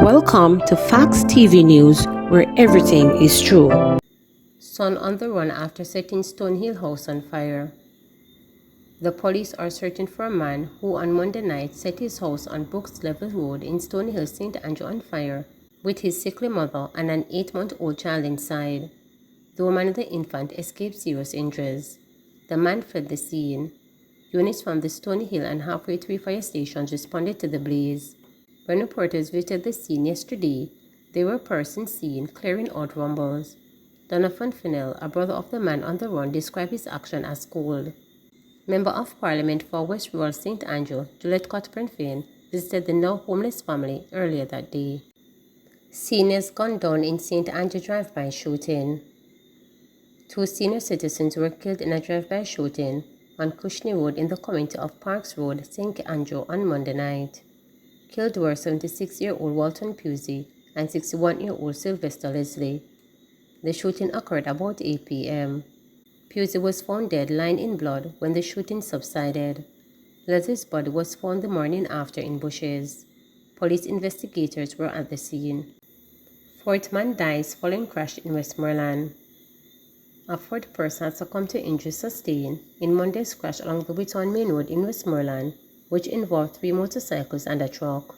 Welcome to Facts TV News, where everything is true. Son on the run after setting Stonehill house on fire. The police are searching for a man who on Monday night set his house on Brooks Level Road in Stonehill, St. Andrew on fire with his sickly mother and an 8-month-old child inside. The woman and the infant escaped serious injuries. The man fled the scene. Units from the Stonehill and Halfway Tree fire stations responded to the blaze. When reporters visited the scene yesterday, there were persons seen clearing out rumbles. Donovan Fennell, a brother of the man on the run, described his action as cold. Member of Parliament for West Rural St. Andrew, Juliet Cuthbert-Finn, visited the now homeless family earlier that day. Seniors gunned down in St. Andrew drive-by shooting. 2 senior citizens were killed in a drive-by shooting on Cushney Road in the community of Parks Road, St. Andrew on Monday night. Killed were 76-year-old Walton Pusey and 61-year-old Sylvester Leslie. The shooting occurred about 8 p.m. Pusey was found dead lying in blood when the shooting subsided. Leslie's body was found the morning after in bushes. Police investigators were at the scene. 4th man dies following crash in Westmoreland. A 4th person had succumbed to injuries sustained in Monday's crash along the Wheaton Main Road in Westmoreland, which involved 3 motorcycles and a truck.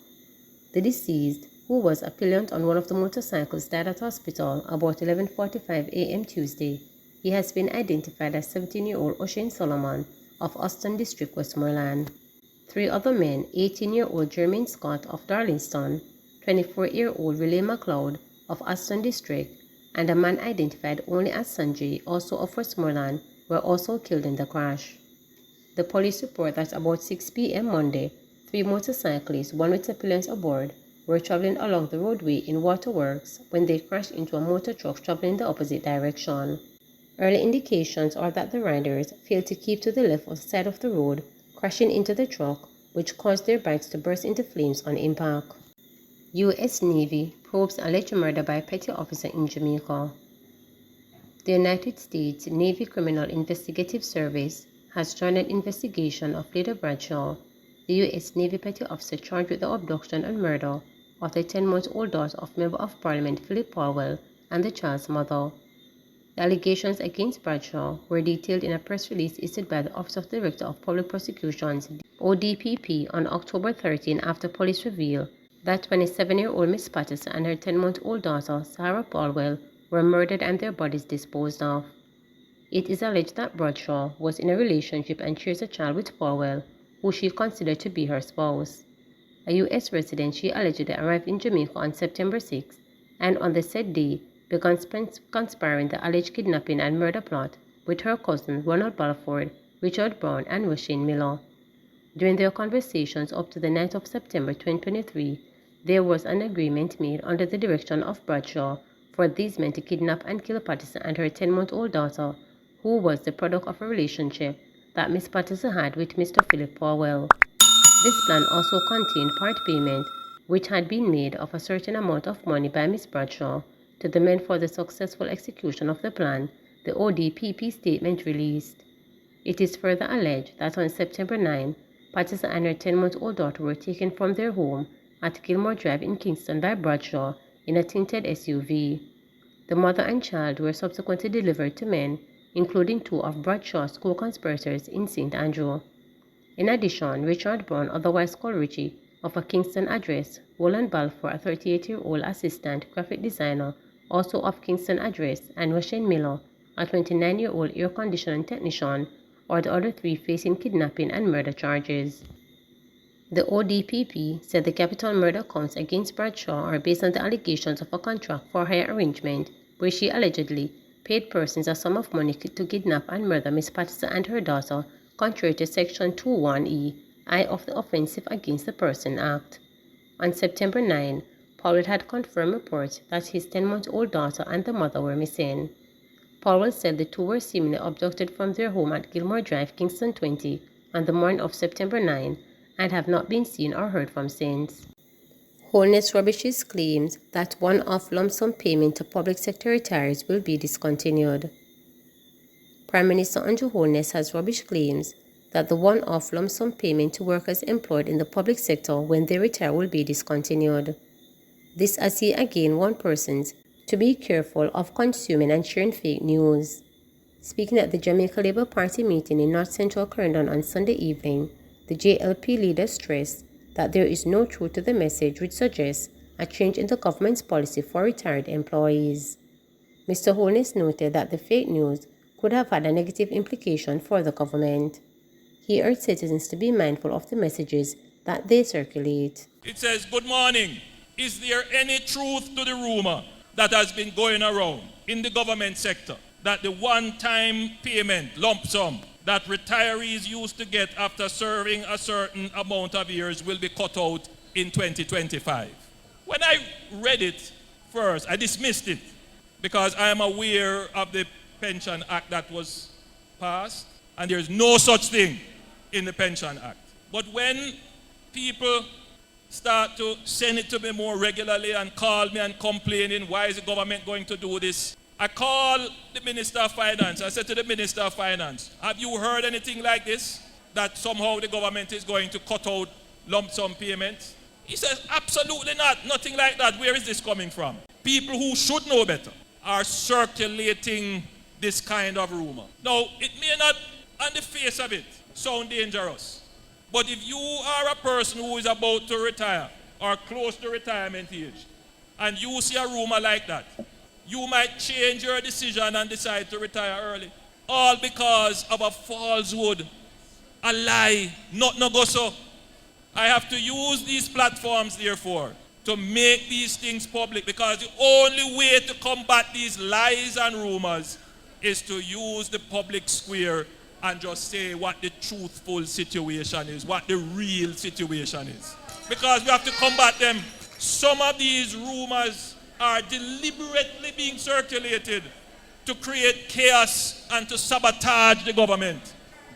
The deceased, who was a pillion on one of the motorcycles, died at hospital about 11:45 a.m. Tuesday. He has been identified as 17-year-old O'Shane Solomon of Austin District, Westmoreland. 3 other men, 18-year-old Jermaine Scott of Darlington, 24-year-old Riley McLeod of Austin District, and a man identified only as Sanjay, also of Westmoreland, were also killed in the crash. The police report that about 6 p.m. Monday, 3 motorcyclists, one with appellants aboard, were traveling along the roadway in Waterworks when they crashed into a motor truck traveling in the opposite direction. Early indications are that the riders failed to keep to the left of the side of the road, crashing into the truck, which caused their bikes to burst into flames on impact. U.S. Navy probes alleged murder by a petty officer in Jamaica. The United States Navy Criminal Investigative Service has joined an investigation of Leda Bradshaw, the U.S. Navy petty officer charged with the abduction and murder of the 10-month-old daughter of Member of Parliament Philip Powell and the child's mother. The allegations against Bradshaw were detailed in a press release issued by the Office of Director of Public Prosecutions (ODPP) on October 13 after police revealed that 27-year-old Miss Patterson and her 10-month-old daughter, Sarah Powell, were murdered and their bodies disposed of. It is alleged that Bradshaw was in a relationship and shares a child with Powell, who she considered to be her spouse. A U.S. resident, she allegedly arrived in Jamaica on September 6 and on the said day began conspiring the alleged kidnapping and murder plot with her cousins Ronald Balford, Richard Brown, and Roisin Miller. During their conversations up to the night of September 2023, there was an agreement made under the direction of Bradshaw for these men to kidnap and kill Patterson and her 10-month-old daughter, who was the product of a relationship that Miss Patterson had with Mr. Philip Powell. This plan also contained part payment, which had been made of a certain amount of money by Miss Bradshaw to the men for the successful execution of the plan, the ODPP statement released. It is further alleged that on September 9, Patterson and her 10-month-old daughter were taken from their home at Gilmore Drive in Kingston by Bradshaw in a tinted SUV. The mother and child were subsequently delivered to men, including 2 of Bradshaw's co-conspirators in St. Andrew. In addition, Richard Brown, otherwise called Richie, of a Kingston address, Roland Balfour, a 38-year-old assistant graphic designer, also of Kingston address, and Roisin Miller, a 29-year-old air conditioning technician, are the other 3 facing kidnapping and murder charges. The ODPP said the capital murder counts against Bradshaw are based on the allegations of a contract for hire arrangement where she allegedly paid persons a sum of money to kidnap and murder Miss Patterson and her daughter, contrary to Section 21(e)(I) of the Offensive Against the Person Act. On September 9, Powell had confirmed reports that his 10-month-old daughter and the mother were missing. Powell said the 2 were seemingly abducted from their home at Gilmore Drive, Kingston 20, on the morning of September 9 and have not been seen or heard from since. Holness rubbishes claims that one-off lump sum payment to public sector retirees will be discontinued. Prime Minister Andrew Holness has rubbished claims that the one-off lump sum payment to workers employed in the public sector when they retire will be discontinued. This as he again warned persons to be careful of consuming and sharing fake news. Speaking at the Jamaica Labour Party meeting in North Central Clarendon on Sunday evening, the JLP leader stressed that there is no truth to the message which suggests a change in the government's policy for retired employees. Mr. Holness noted that the fake news could have had a negative implication for the government. He urged citizens to be mindful of the messages that they circulate. It says, "Good morning. Is there any truth to the rumor that has been going around in the government sector that the one-time payment, lump sum, that retirees used to get after serving a certain amount of years will be cut out in 2025? When I read it first, I dismissed it because I am aware of the Pension Act that was passed, and there is no such thing in the Pension Act. But when people start to send it to me more regularly and call me and complaining, why is the government going to do this? I called the Minister of Finance. I said to the Minister of Finance, have you heard anything like this? That somehow the government is going to cut out lump sum payments? He says, absolutely not. Nothing like that. Where is this coming from? People who should know better are circulating this kind of rumor. Now, it may not, on the face of it, sound dangerous. But if you are a person who is about to retire or close to retirement age, and you see a rumor like that, you might change your decision and decide to retire early. All because of a falsehood, a lie, not no go so. I have to use these platforms, therefore, to make these things public, because the only way to combat these lies and rumors is to use the public square and just say what the truthful situation is, what the real situation is. Because we have to combat them. Some of these rumors are deliberately being circulated to create chaos and to sabotage the government.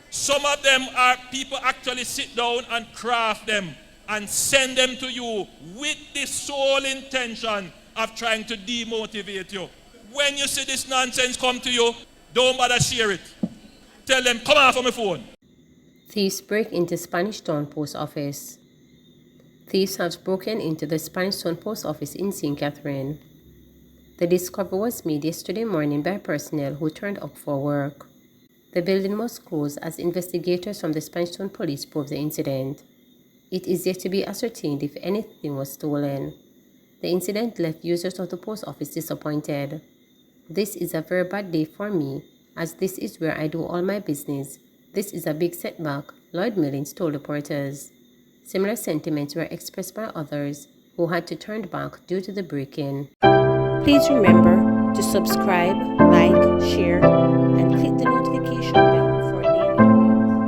Some of them are people actually sit down and craft them and send them to you with the sole intention of trying to demotivate you. When you see this nonsense come to you, don't bother share it. Tell them, come off of my phone. Thieves break into Spanish Town Post Office. Thieves have broken into the Spanish Town Post Office in St. Catherine. The discovery was made yesterday morning by personnel who turned up for work. The building was closed as investigators from the Spanish Town Police probed the incident. It is yet to be ascertained if anything was stolen. The incident left users of the post office disappointed. This is a very bad day for me, as this is where I do all my business. This is a big setback, Lloyd Millings told reporters. Similar sentiments were expressed by others who had to turn back due to the break-in. Please remember to subscribe, like, share.